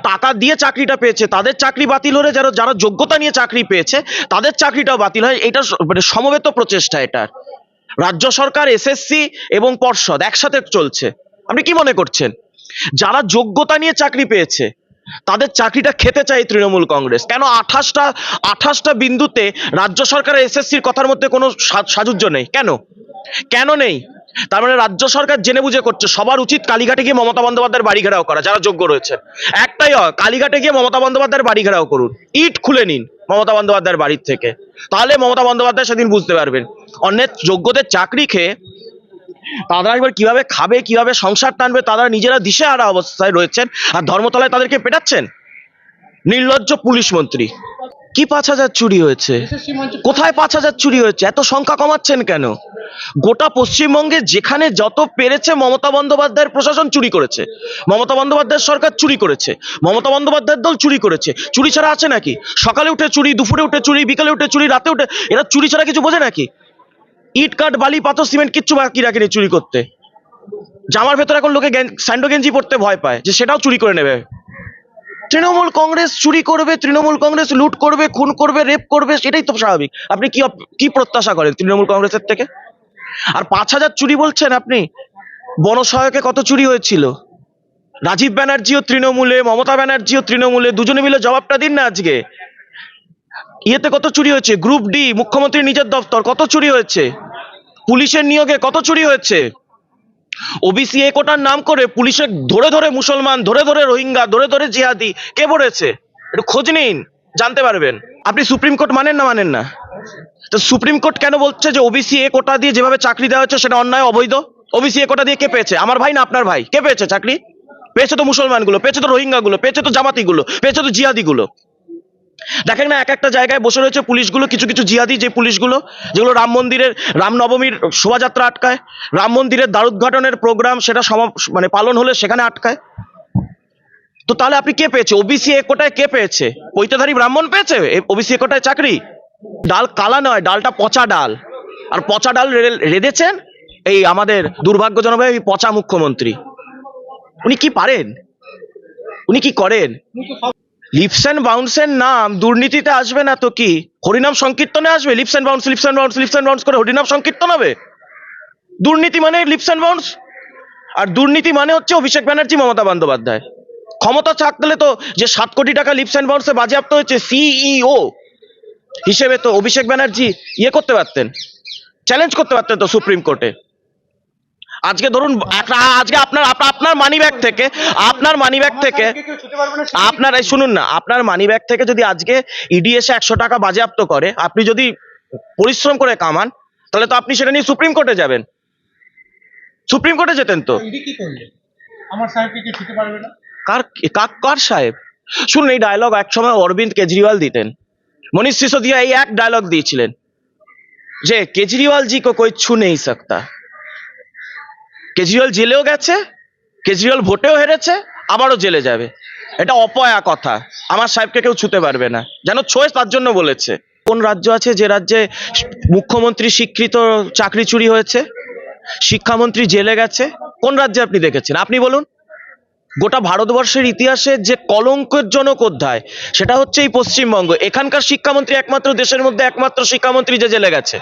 টাকা দিয়ে চাকরিটা পেয়েছে তাদের চাকরি বাতিল হলে যারা যারা যোগ্যতা নিয়ে চাকরি পেয়েছে তাদের চাকরিটাও বাতিল হয়। এটা মানে সমবেত প্রচেষ্টা এটার। রাজ্য সরকার, এসএসসি এবং পর্ষদ একসাথে চলছে। আপনি কি মনে করছেন যারা যোগ্যতা নিয়ে চাকরি পেয়েছে তাদের চাকরিটা খেতে চাই তৃণমূল কংগ্রেস? কেন 28টা বিন্দুতে রাজ্য সরকারের এসএসসির কথার মধ্যে কোনো সাজুজ্য নেই? কেন নেই? তার মানে রাজ্য সরকার জেনে বুঝে করছে। সবার উচিত কালীঘাটে গিয়ে মমতা বন্দ্যোপাধ্যায়ের বাড়ি ঘেরাও করা, যারা যোগ্য রয়েছে। একটাই হয়, কালীঘাটে গিয়ে মমতা বন্দ্যোপাধ্যায়ের বাড়ি ঘেরাও করুন, ইট খুলে নিন মমতা বন্দ্যোপাধ্যায়ের বাড়ির থেকে। তাহলে মমতা বন্দ্যোপাধ্যায় সেদিন বুঝতে পারবেন অন্যের যোগ্যদের চাকরি খেয়ে তারা এবার কিভাবে খাবে, কিভাবে সংসার টানবে, তারা নিজেরা দিশেহারা অবস্থায় রয়েছেন, আর ধর্মতলায় তাদেরকে পেটাচ্ছেন। নির্লজ্জ পুলিশ মন্ত্রী। কি 5,000 চুরি হয়েছে? কোথায় 5,000 চুরি হয়েছে? এত সংখ্যা কমাচ্ছেন কেন? গোটা পশ্চিমবঙ্গে যেখানে যত পেরেছে মমতা বন্দ্যোপাধ্যায়ের প্রশাসন চুরি করেছে, মমতা বন্দ্যোপাধ্যায়ের সরকার চুরি করেছে, মমতা বন্দ্যোপাধ্যায়ের দল চুরি করেছে। চুরি ছাড়া আছে নাকি? সকালে উঠে চুরি, দুপুরে উঠে চুরি, বিকালে উঠে চুরি, রাতে উঠে, এরা চুরি ছাড়া কিছু বোঝে নাকি? ইট কাঠ বালি পাথর সিমেন্ট কিচ্ছু বাকি রাখেনি চুরি করতে। জামার ভেতর এখন লোকে স্যান্ডো গেঞ্জি পড়তে ভয় পায় যে সেটাও চুরি করে নেবে। তৃণমূল কংগ্রেস চুরি করবে, তৃণমূল কংগ্রেস লুট করবে, খুন করবে, রেপ করবে, এটাই তো স্বাভাবিক। আপনি কি প্রত্যাশা করেন তৃণমূল কংগ্রেসের থেকে? আর 5,000 চুরি বলছেন আপনি? বনসহায়কে কত চুরি হয়েছিল? রাজীব ব্যানার্জিও তৃণমূলে, মমতা ব্যানার্জিও তৃণমূলে, দুজনে মিলে জবাবটা দিন না আজকে। ইয়েতে কত চুরি হয়েছে? গ্রুপ ডি, মুখ্যমন্ত্রী নিজের দপ্তর, কত চুরি হয়েছে? পুলিশের নিয়োগে কত চুরি হয়েছে? ওবিসি এ কোটার নাম করে পুলিশে ধরে ধরে মুসলমান, ধরে ধরে রোহিঙ্গা, ধরে ধরে জিহাদি কে পড়েছে একটু খোঁজ নিন, জানতে পারবেন। আপনি সুপ্রিম কোর্ট মানেন না? তো সুপ্রিম কোর্ট কেন বলছে যে ওবিসি এ কোটা দিয়ে যেভাবে চাকরি দেওয়া হচ্ছে সেটা অন্যায়, অবৈধ? ওবিসি এ কোটা দিয়ে কে পেয়েছে? আমার ভাই না আপনার ভাই? কে পেয়েছে চাকরি? পেয়েছে তো মুসলমানগুলো, পেয়েছে তো রোহিঙ্গাগুলো, পেয়েছে তো জামাতিগুলো, পেয়েছে তো জিহাদিগুলো। দেখেন না এক একটা জায়গায় বসে রয়েছে পুলিশগুলো, কিছু কিছু জিহাদি যে পুলিশগুলো, যেগুলো রাম মন্দিরের রামনবমীর শোভাযাত্রা আটকায়, রাম মন্দিরের দ্বারোদ্ঘাটনের প্রোগ্রাম সেটা মানে পালন হলে সেখানে আটকায়। তো তাহলে আপনি কে পেয়েছে? ওবিসি এ কোটায় কে পেয়েছে? পৈতধারী ব্রাহ্মণ পেয়েছে ওবিসি এ কোটায় চাকরি? ডাল কালা নয়, ডালটা পচা ডাল। আর পচা ডাল রেঁধেছেন এই আমাদের দুর্ভাগ্যজনকভাবে এই পচা মুখ্যমন্ত্রী। উনি কি পারেন? উনি কি করেন? লিপস অ্যান্ড বাউন্সের নাম দুর্নীতিতে আসবে না তো কি? হরিনাম সংকীর্তনে আসবে? Leaps and bounds, leaps and bounds, leaps and bounds করে হরিনাম সংকীর্তন হবে? দুর্নীতি মানে লিপস অ্যান্ড বাউন্স, আর দুর্নীতি মানে হচ্ছে অভিষেক ব্যানার্জি, মমতা বন্দ্যোপাধ্যায়। ক্ষমতা থাকলে তো যে 7 কোটি টাকা লিপস অ্যান্ড বাউন্সে বাজেয়াপ্ত হয়েছে, সিইও হিসেবে তো অভিষেক ব্যানার্জি করতে পারতেন, চ্যালেঞ্জ করতে পারতেন তো সুপ্রিম কোর্টে। আজকে ধরুন আজকে আপনার মানিব্যাগ থেকে আপনার শুনুন না, আপনার মানিব্যাগ থেকে যদি আজকে ইডি এসে 100 টাকা বাজেয়াপ্ত করে, আপনি যদি পরিশ্রম করে কামান, তাহলে তো আপনি সেটা নিয়ে সুপ্রিম কোর্টে যাবেন, সুপ্রিম কোর্টে যেতেন তো। আমার সাহেবকে কি ছুটে পারবে না? কার সাহেব? শুনুন, এই ডায়লগ একসময় অরবিন্দ কেজরিওয়াল দিতেন। মনীষ সিসোদিয়া এই এক ডায়লগ দিয়েছিলেন যে কেজরিওয়াল জি কো কোই ছু নেই সকতা। কেজরিওয়াল জেলেও গেছে, কেজরিওয়াল ভোটেও হেরেছে, আবারও জেলে যাবে। এটা অপয়া কথা। আমার সাহেবকে কেউ ছুতে পারবে না, যেন ছোঁয় তার জন্য বলেছে। কোন রাজ্য আছে যে রাজ্যে মুখ্যমন্ত্রী স্বীকৃত চাকরি চুরি হয়েছে, শিক্ষামন্ত্রী জেলে গেছে? কোন রাজ্যে আপনি দেখেছেন? আপনি বলুন। গোটা ভারতবর্ষের ইতিহাসে যে কলঙ্কের জনক অধ্যায়, সেটা হচ্ছে এই পশ্চিমবঙ্গ। এখানকার শিক্ষামন্ত্রী একমাত্র, দেশের মধ্যে একমাত্র শিক্ষামন্ত্রী যে জেলে গেছে।